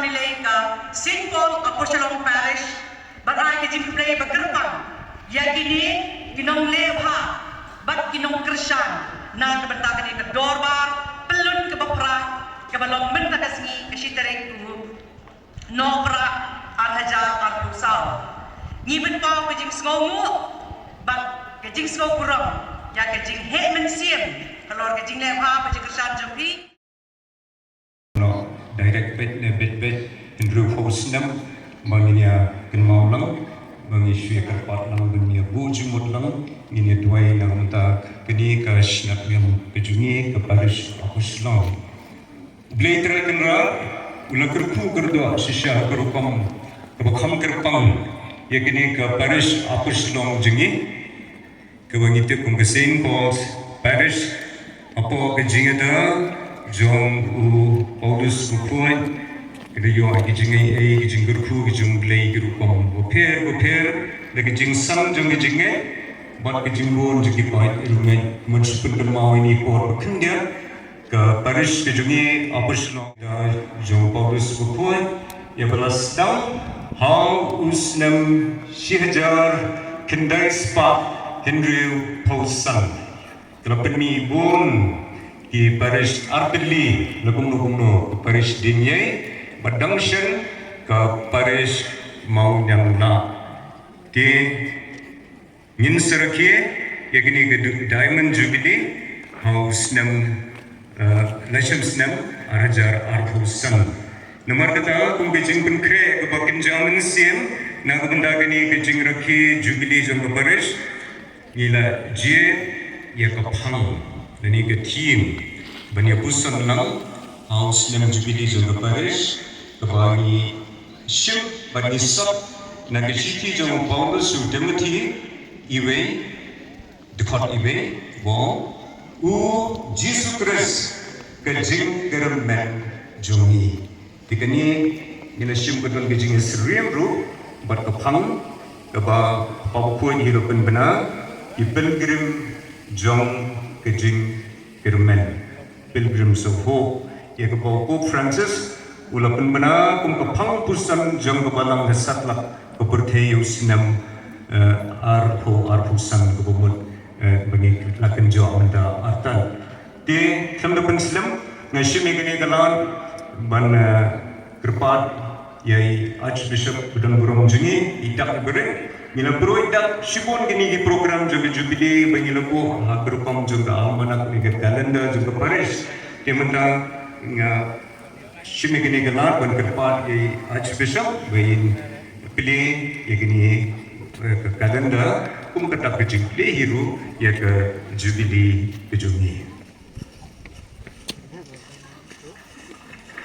nilai ke St. Paul Apostolic Parish bagai ke jimplay bergerbang ya kini kinong lebha bat kinong Krisyan na kebentak ni ke dorbar pelun ke bapra ke balong menta kasngi ke sitereng ku no pra arhaja arpusau ngibet pa ke jing sngongu bat ke jing sngo kurang ya ke jing he men siem kalau ke jing lebha ke jing Krisyan jumpi direct bet indru hosnam manginya kenmau lang mangishu karpat lang dunia bujumut lang ini duai lang mata kini ka shnat yam kejungi ke parish apostol bletra kenra ulang kerpu kerdo sisya kerupam kebakham kerpang yakini ke parish apostol jungi ke wangite kum ke St. Paul's parish apo kejingada Jong Paulus Kupuan, kita juga kijingai kijing gerku kijing glei gerupam goper, lagi kijing sang jong kijingai, buat kijing bon jadi baik ingat mensupport kemau ini por berkendia ke Paris kijingai apa sih Jong Paulus Kupuan, ya belas tahun, how usnam sihjar kendai spa Henry Paulson, kenapa ni bon di Paris Ardeli nagum no Paris Dinyai Badangshan ke Paris mau yang na di Ninserke yakni ke Diamond Jubilee House nam Lasham nam Arajar Arhusan nomor kata kum Beijing penkre ke bakin jaman sim na benda kini Beijing rakhi Jubilee jong Paris gila je ya kapang ini ke team banyak pusan lang house nam Jubilee jong Paris kebagi ship bagi sub naga city jong Paulus Timothy iwe dekat iwe wo Jesus Christ kejing germen jongi tikani ina shim kedon kejing Israel ru bat kapang keba papuan hidupan benar di pilgrim jong kejing germen Pilgrims of Hope ya ke Pope Francis ulapan benar kum kapang pusan jang kebalang hasatlah kepercayaan nam arhusan kebumut bagi lakan jawab menda artan di kelem depan Islam ngashim ini kalan ban kerpat yai Archbishop Budang Burung Jungi idak bereng Mila pro idak shibon gini di program juga Jubilee bagi lebu berupam juga almanak dengan kalender juga Paris kemudian shimi gini gelar ban kerpat di Archbishop bagi pilih ya gini kalender kata ke Jubilee hiru ya ke Jubilee kejungi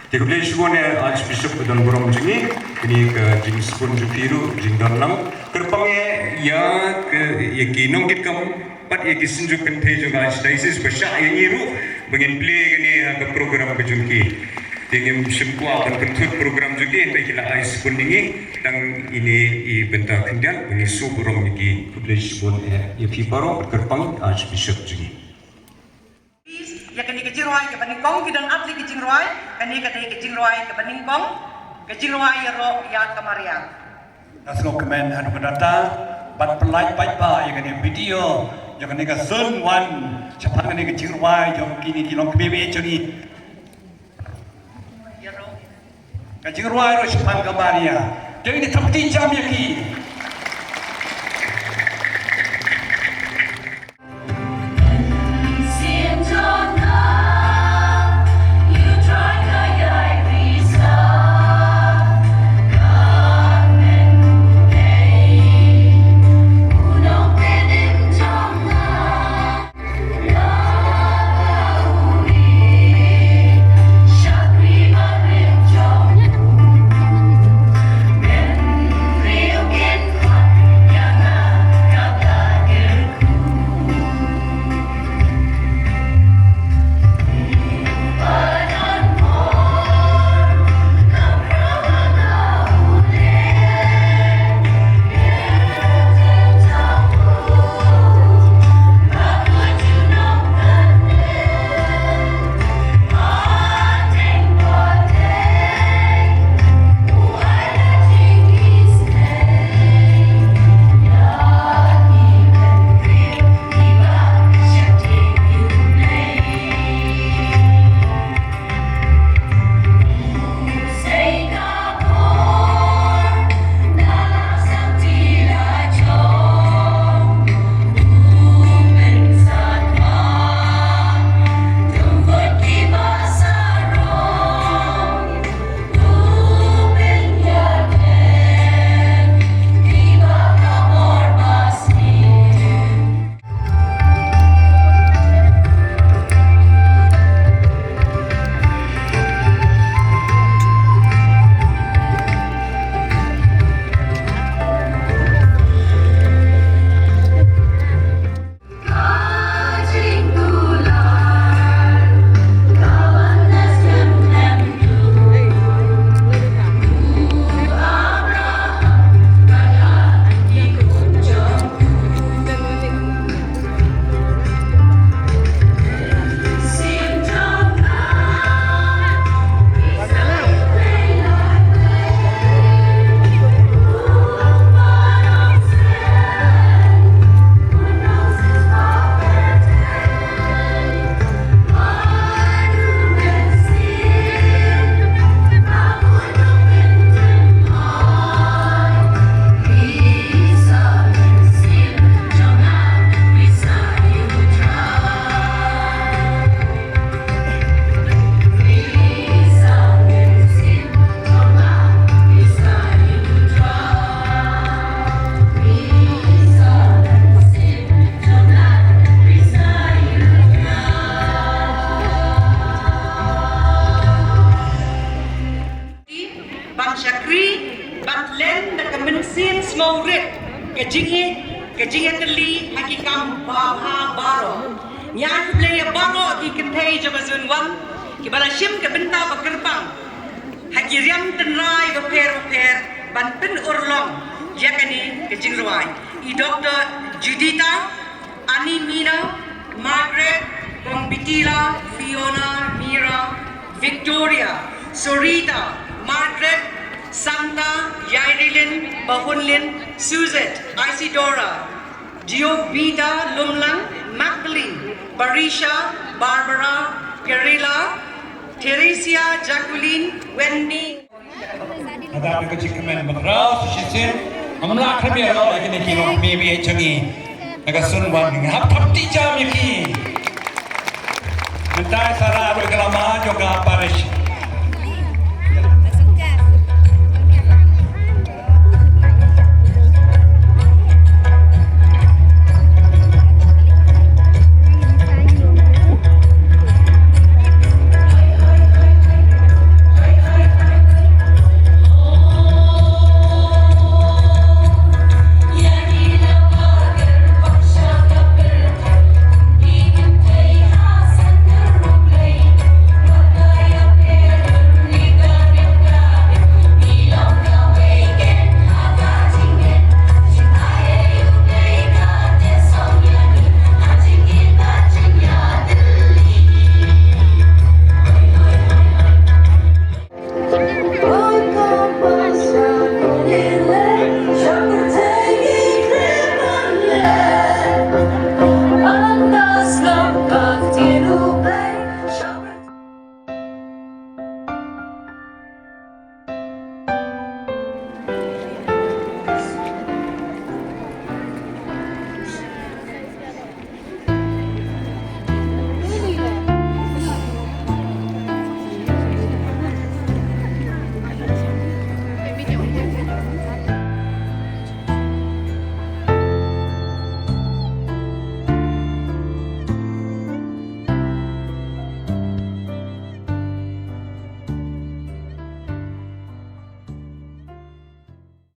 Teknologi shibon ya Archbishop dan Burung Jungi ini ke James Pun Jupiru Jingdalang kerpangnya ya ke ya kinong kitkam pat ya kisunjuk kenthe juga archdiocese besar yang iru bangin play gini ke program kejungki dengan semua akan kentut program juga yang kila ais pun ini tang ini I bentar kendian bagi suburong ini Teknologi shibon ya piparo kerpang Archbishop Jungi ya kani ke jirwai ke baningkong kidang atli ke jirwai kani ke jirwai ke baningkong ke jirwai ro ya kamarian National Command anu pendata bat pelai pa ya kani video ya kani ke zone 1 cepat kani ke jirwai jom kini kilong KBB joni ya ro ke jirwai ro cepat kamarian jadi ni tempat jam ya ki Again. kejingi teli hakikam baha baro. Nyan play baro ki kentai jamazun wan ki bala shim ke benta bagerbang. Hakiriam tenrai beper ban pen urlong yakani kejing ruai. I Dr. Judita, Ani Mina, Margaret, Bitila, Fiona, Mira, Victoria, Sorita, Margaret, Santa, Yairilin, Bahunlin, Suzette, Isidora, Giobita, Lumlang, Magdalene, Barisha, Barbara, Perilla, Teresia, Jacqueline, Wendy. Ada apa kecil kemen berau sisir, amla kami ada lagi ni kilo BB canggih, agak sunwan dengan hap ti jam ini. Mentai sarah berkelama juga Paris.